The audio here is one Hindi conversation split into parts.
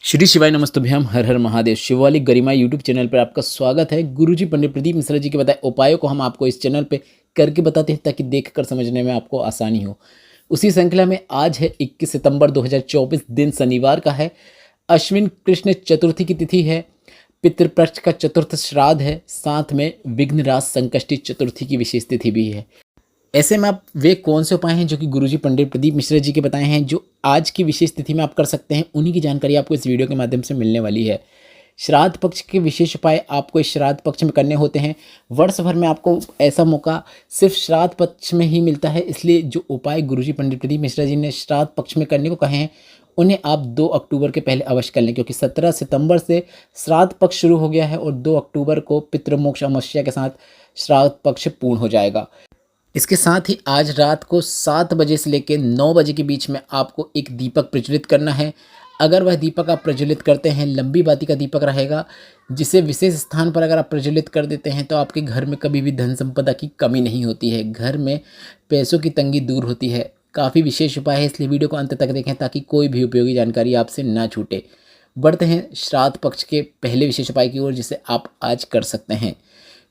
श्री शिवाय नमस्तुभ्यम हर हर महादेव। शिवालिक गरिमा यूट्यूब चैनल पर आपका स्वागत है। गुरुजी पंडित प्रदीप मिश्रा जी के बताए उपायों को हम आपको इस चैनल पे करके बताते हैं ताकि देखकर समझने में आपको आसानी हो। उसी श्रृंखला में आज है 21 सितंबर 2024, दिन शनिवार का है। अश्विन कृष्ण चतुर्थी की तिथि है। पितृपक्ष का चतुर्थ श्राद्ध है। साथ में विघ्नराज संकष्टी चतुर्थी की विशेष तिथि भी है। ऐसे में आप वे कौन से उपाय हैं जो कि गुरुजी पंडित प्रदीप मिश्रा जी के बताए हैं, जो आज की विशेष तिथि में आप कर सकते हैं, उन्हीं की जानकारी आपको इस वीडियो के माध्यम से मिलने वाली है। श्राद्ध पक्ष के विशेष उपाय आपको इस श्राद्ध पक्ष में करने होते हैं। वर्ष भर में आपको ऐसा मौका सिर्फ श्राद्ध पक्ष में ही मिलता है, इसलिए जो उपाय गुरुजी पंडित प्रदीप मिश्रा जी ने श्राद्ध पक्ष में करने को कहे हैं उन्हें आप 2 अक्टूबर के पहले अवश्य कर लें, क्योंकि 17 सितंबर से श्राद्ध पक्ष शुरू हो गया है और 2 अक्टूबर को पितृमोक्ष अमावस्या के साथ श्राद्ध पक्ष पूर्ण हो जाएगा। इसके साथ ही आज रात को 7 बजे से लेकर 9 बजे के बीच में आपको एक दीपक प्रज्वलित करना है। अगर वह दीपक आप प्रज्वलित करते हैं, लंबी बाती का दीपक रहेगा, जिसे विशेष स्थान पर अगर आप प्रज्वलित कर देते हैं तो आपके घर में कभी भी धन संपदा की कमी नहीं होती है, घर में पैसों की तंगी दूर होती है। काफ़ी विशेष उपाय है, इसलिए वीडियो को अंत तक देखें ताकि कोई भी उपयोगी जानकारी आपसे ना छूटे। बढ़ते हैं श्राद्ध पक्ष के पहले विशेष उपाय की ओर, जिसे आप आज कर सकते हैं।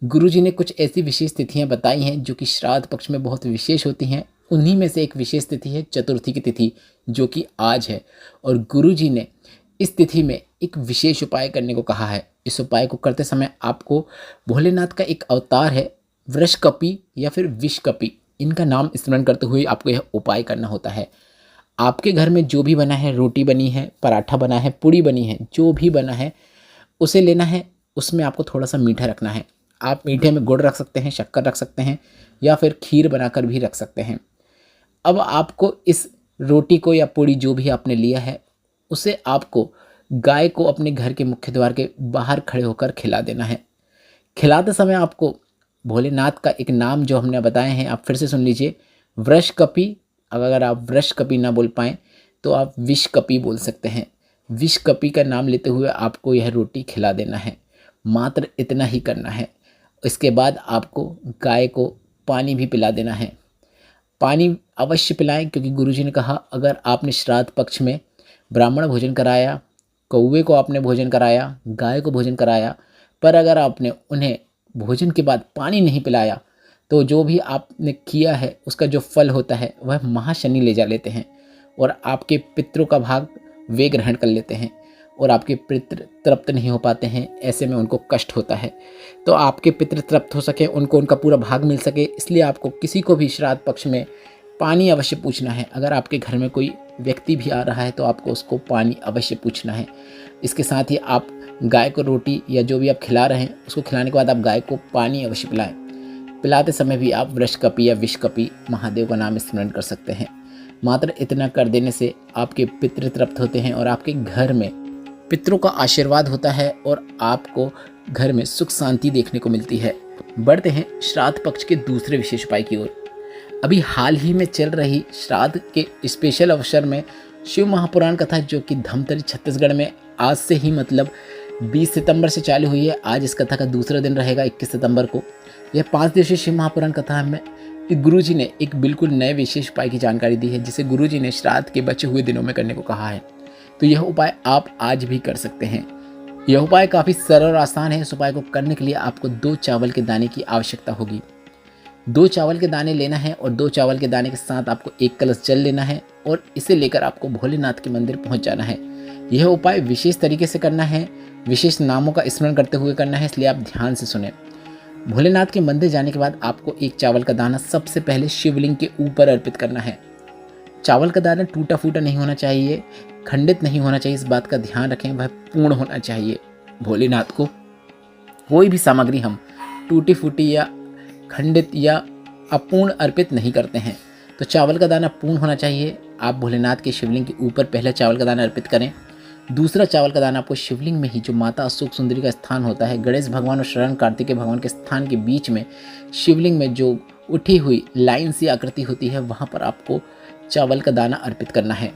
गुरुजी ने कुछ ऐसी विशेष तिथियां बताई हैं जो कि श्राद्ध पक्ष में बहुत विशेष होती हैं। उन्हीं में से एक विशेष तिथि है चतुर्थी की तिथि, जो कि आज है। और गुरुजी ने इस तिथि में एक विशेष उपाय करने को कहा है। इस उपाय को करते समय आपको भोलेनाथ का एक अवतार है वृषकपि या फिर विषकपि, इनका नाम स्मरण करते हुए आपको यह उपाय करना होता है। आपके घर में जो भी बना है, रोटी बनी है, पराठा बना है, पूड़ी बनी है, जो भी बना है उसे लेना है। उसमें आपको थोड़ा सा मीठा रखना है। आप मीठे में गुड़ रख सकते हैं, शक्कर रख सकते हैं, या फिर खीर बनाकर भी रख सकते हैं। अब आपको इस रोटी को या पूड़ी जो भी आपने लिया है उसे आपको गाय को अपने घर के मुख्य द्वार के बाहर खड़े होकर खिला देना है। खिलाते समय आपको भोलेनाथ का एक नाम जो हमने बताए हैं आप फिर से सुन लीजिए, वृषकपि। अगर आप वृषकपि ना बोल पाएँ तो आप विषकपि बोल सकते हैं। विषकपि का नाम लेते हुए आपको यह रोटी खिला देना है। मात्र इतना ही करना है। इसके बाद आपको गाय को पानी भी पिला देना है। पानी अवश्य पिलाएं, क्योंकि गुरुजी ने कहा अगर आपने श्राद्ध पक्ष में ब्राह्मण भोजन कराया, कौवे को आपने भोजन कराया, गाय को भोजन कराया, पर अगर आपने उन्हें भोजन के बाद पानी नहीं पिलाया तो जो भी आपने किया है उसका जो फल होता है वह महाशनि ले जा लेते हैं और आपके पितरों का भाग वे ग्रहण कर लेते हैं और आपके पितृ तृप्त नहीं हो पाते हैं। ऐसे में उनको कष्ट होता है। तो आपके पितृ तृप्त हो सके, उनको उनका पूरा भाग मिल सके, इसलिए आपको किसी को भी श्राद्ध पक्ष में पानी अवश्य पूछना है। अगर आपके घर में कोई व्यक्ति भी आ रहा है तो आपको उसको पानी अवश्य पूछना है। इसके साथ ही आप गाय को रोटी या जो भी आप खिला रहे हैं उसको खिलाने के बाद आप गाय को पानी अवश्य पिलाएं। पिलाते समय भी आप वृषकपि या विषकपि महादेव का नाम स्मरण कर सकते हैं। मात्र इतना कर देने से आपके पितृ तृप्त होते हैं और आपके घर में पितरों का आशीर्वाद होता है और आपको घर में सुख शांति देखने को मिलती है। बढ़ते हैं श्राद्ध पक्ष के दूसरे विशेष उपाय की ओर। अभी हाल ही में चल रही श्राद्ध के स्पेशल अवसर में शिव महापुराण कथा, जो कि धमतरी छत्तीसगढ़ में आज से ही मतलब 20 सितंबर से चालू हुई है। आज इस कथा का दूसरा दिन रहेगा 21 सितंबर को। यह 5 दिवसीय शिव महापुराण कथा में गुरुजी ने एक बिल्कुल नए विशेष उपाय की जानकारी दी है, जिसे गुरुजी ने श्राद्ध के बचे हुए दिनों में करने को कहा है। तो यह उपाय आप आज भी कर सकते हैं। यह उपाय काफ़ी सरल और आसान है। इस उपाय को करने के लिए आपको 2 चावल के दाने की आवश्यकता होगी। 2 चावल के दाने लेना है और 2 चावल के दाने के साथ आपको 1 कलश जल लेना है और इसे लेकर आपको भोलेनाथ के मंदिर पहुंच जाना है। यह उपाय विशेष तरीके से करना है, विशेष नामों का स्मरण करते हुए करना है, इसलिए आप ध्यान से सुने। भोलेनाथ के मंदिर जाने के बाद आपको 1 चावल का दाना सबसे पहले शिवलिंग के ऊपर अर्पित करना है। चावल का दाना टूटा फूटा नहीं होना चाहिए, खंडित नहीं होना चाहिए, इस बात का ध्यान रखें। वह पूर्ण होना चाहिए। भोलेनाथ को कोई भी सामग्री हम टूटी फूटी या खंडित या अपूर्ण अर्पित नहीं करते हैं। तो चावल का दाना पूर्ण होना चाहिए। आप भोलेनाथ के शिवलिंग के ऊपर पहला चावल का दाना अर्पित करें। दूसरा चावल का दाना आपको शिवलिंग में ही, जो माता अशोक सुंदरी का स्थान होता है, गणेश भगवान और शरण कार्तिकेय भगवान के स्थान के बीच में शिवलिंग में जो उठी हुई लाइन सी आकृति होती है, वहाँ पर आपको चावल का दाना अर्पित करना है।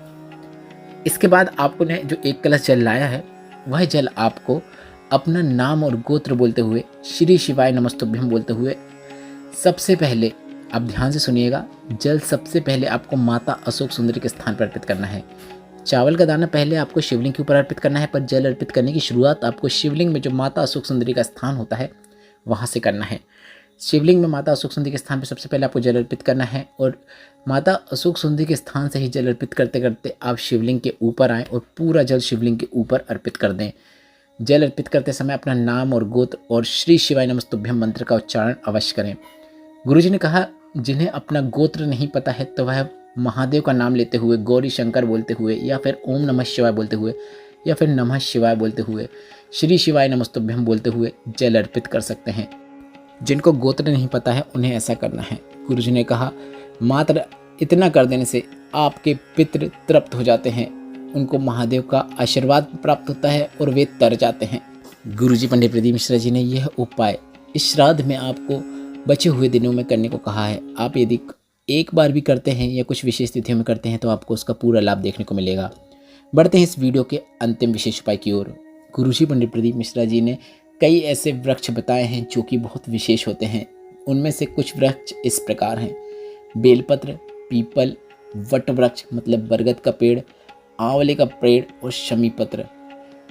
इसके बाद आपको ने जो 1 कलश जल लाया है वह जल आपको अपना नाम और गोत्र बोलते हुए, श्री शिवाय नमस्तुभ्यम बोलते हुए, सबसे पहले आप ध्यान से सुनिएगा, जल सबसे पहले आपको माता अशोक सुंदरी के स्थान पर अर्पित करना है। चावल का दाना पहले आपको शिवलिंग के ऊपर अर्पित करना है, पर जल अर्पित करने की शुरुआत आपको शिवलिंग में जो माता अशोक सुंदरी का स्थान होता है वहाँ से करना है। शिवलिंग में माता अशोक सुंदरी के स्थान पर सबसे पहले आपको जल अर्पित करना है और माता अशोक सुंदरी के स्थान से ही जल अर्पित करते करते आप शिवलिंग के ऊपर आएँ और पूरा जल शिवलिंग के ऊपर अर्पित कर दें। जल अर्पित करते समय अपना नाम और गोत्र और श्री शिवाय नमस्तुभ्यम मंत्र का उच्चारण अवश्य करें। गुरुजी ने कहा, जिन्हें अपना गोत्र नहीं पता है तो वह महादेव का नाम लेते हुए, गौरी शंकर बोलते हुए, या फिर ओम नमः शिवाय बोलते हुए, या फिर नमः शिवाय बोलते हुए, श्री शिवाय नमस्तुभ्यम बोलते हुए जल अर्पित कर सकते हैं। जिनको गोत्र नहीं पता है उन्हें ऐसा करना है। गुरुजी ने कहा, मात्र इतना कर देने से आपके पितृ तृप्त हो जाते हैं, उनको महादेव का आशीर्वाद प्राप्त होता है और वे तर जाते हैं। गुरुजी पंडित प्रदीप मिश्रा जी ने यह उपाय इस श्राद्ध में आपको बचे हुए दिनों में करने को कहा है। आप यदि एक बार भी करते हैं या कुछ विशेष तिथियों में करते हैं तो आपको उसका पूरा लाभ देखने को मिलेगा। बढ़ते हैं इस वीडियो के अंतिम विशेष उपाय की ओर। गुरुजी पंडित प्रदीप मिश्रा जी ने कई ऐसे वृक्ष बताए हैं जो कि बहुत विशेष होते हैं। उनमें से कुछ वृक्ष इस प्रकार हैं: बेलपत्र, पीपल, वट वृक्ष मतलब बरगद का पेड़, आंवले का पेड़ और शमी पत्र।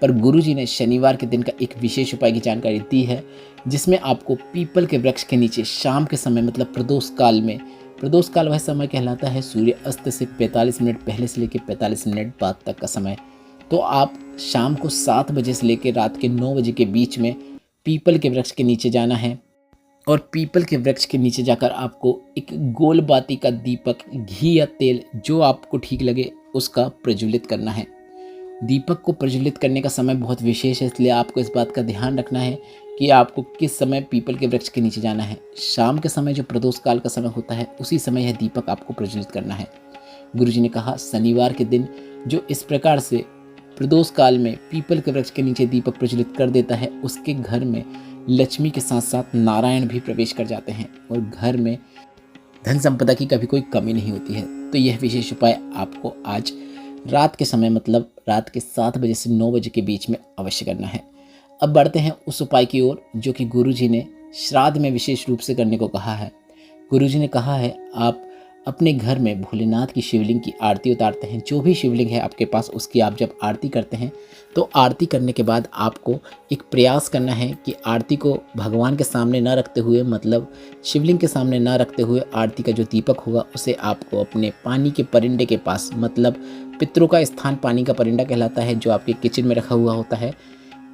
पर गुरुजी ने शनिवार के दिन का एक विशेष उपाय की जानकारी दी है, जिसमें आपको पीपल के वृक्ष के नीचे शाम के समय मतलब प्रदोष काल में, प्रदोष काल वह समय कहलाता है सूर्य अस्त से 45 मिनट पहले से लेकर 45 मिनट बाद तक का समय। तो आप शाम को 7 बजे से लेकर रात के 9 बजे के बीच में पीपल के वृक्ष के नीचे जाना है और पीपल के वृक्ष के नीचे जाकर आपको एक गोल बाती का दीपक, घी या तेल जो आपको ठीक लगे उसका प्रज्वलित करना है। दीपक को प्रज्वलित करने का समय बहुत विशेष है, इसलिए आपको इस बात का ध्यान रखना है कि आपको किस समय पीपल के वृक्ष के नीचे जाना है। शाम के समय जो प्रदोष काल का समय होता है उसी समय यह दीपक आपको प्रज्वलित करना है। गुरुजी ने कहा, शनिवार के दिन जो इस प्रकार से प्रदोष काल में पीपल के वृक्ष के नीचे दीपक प्रज्वलित कर देता है, उसके घर में लक्ष्मी के साथ साथ नारायण भी प्रवेश कर जाते हैं और घर में धन संपदा की कभी कोई कमी नहीं होती है। तो यह विशेष उपाय आपको आज रात के समय मतलब रात के 7 बजे से 9 बजे के बीच में अवश्य करना है। अब बढ़ते हैं उस उपाय की ओर जो कि गुरुजी ने श्राद्ध में विशेष रूप से करने को कहा है। गुरुजी ने कहा है, आप अपने घर में भोलेनाथ की शिवलिंग की आरती उतारते हैं। जो भी शिवलिंग है आपके पास उसकी आप जब आरती करते हैं तो आरती करने के बाद आपको एक प्रयास करना है कि आरती को भगवान के सामने ना रखते हुए मतलब शिवलिंग के सामने ना रखते हुए आरती का जो दीपक होगा उसे आपको अपने पानी के परिंदे के पास, मतलब पितरों का स्थान पानी का परिंदा कहलाता है, जो आपके किचन में रखा हुआ होता है,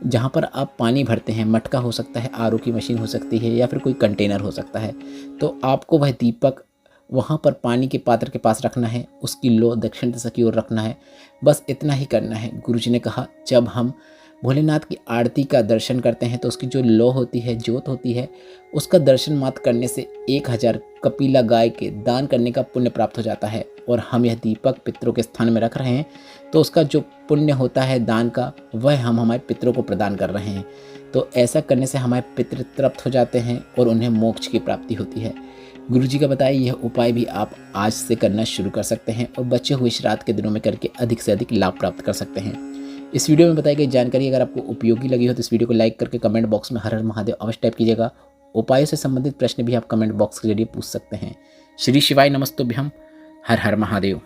जहाँ पर आप पानी भरते हैं। मटका हो सकता है, आरओ की मशीन हो सकती है या फिर कोई कंटेनर हो सकता है। तो आपको वह दीपक वहाँ पर पानी के पात्र के पास रखना है, उसकी लो दक्षिण दिशा की ओर रखना है। बस इतना ही करना है। गुरुजी ने कहा, जब हम भोलेनाथ की आरती का दर्शन करते हैं तो उसकी जो लो होती है, ज्योत होती है, उसका दर्शन मात्र करने से 1000 कपिला गाय के दान करने का पुण्य प्राप्त हो जाता है। और हम यह दीपक पितरों के स्थान में रख रहे हैं तो उसका जो पुण्य होता है दान का, वह हम हमारे पितरों को प्रदान कर रहे हैं। तो ऐसा करने से हमारे पितृ तृप्त हो जाते हैं और उन्हें मोक्ष की प्राप्ति होती है। गुरुजी का बताया यह उपाय भी आप आज से करना शुरू कर सकते हैं और बचे हुए श्राद्ध के दिनों में करके अधिक से अधिक लाभ प्राप्त कर सकते हैं। इस वीडियो में बताई गई जानकारी अगर आपको उपयोगी लगी हो तो इस वीडियो को लाइक करके कमेंट बॉक्स में हर हर महादेव अवश्य टाइप कीजिएगा। उपायों से संबंधित प्रश्न भी आप कमेंट बॉक्स के जरिए पूछ सकते हैं। श्री शिवाय नमस्तुभ्यम। हर हर महादेव।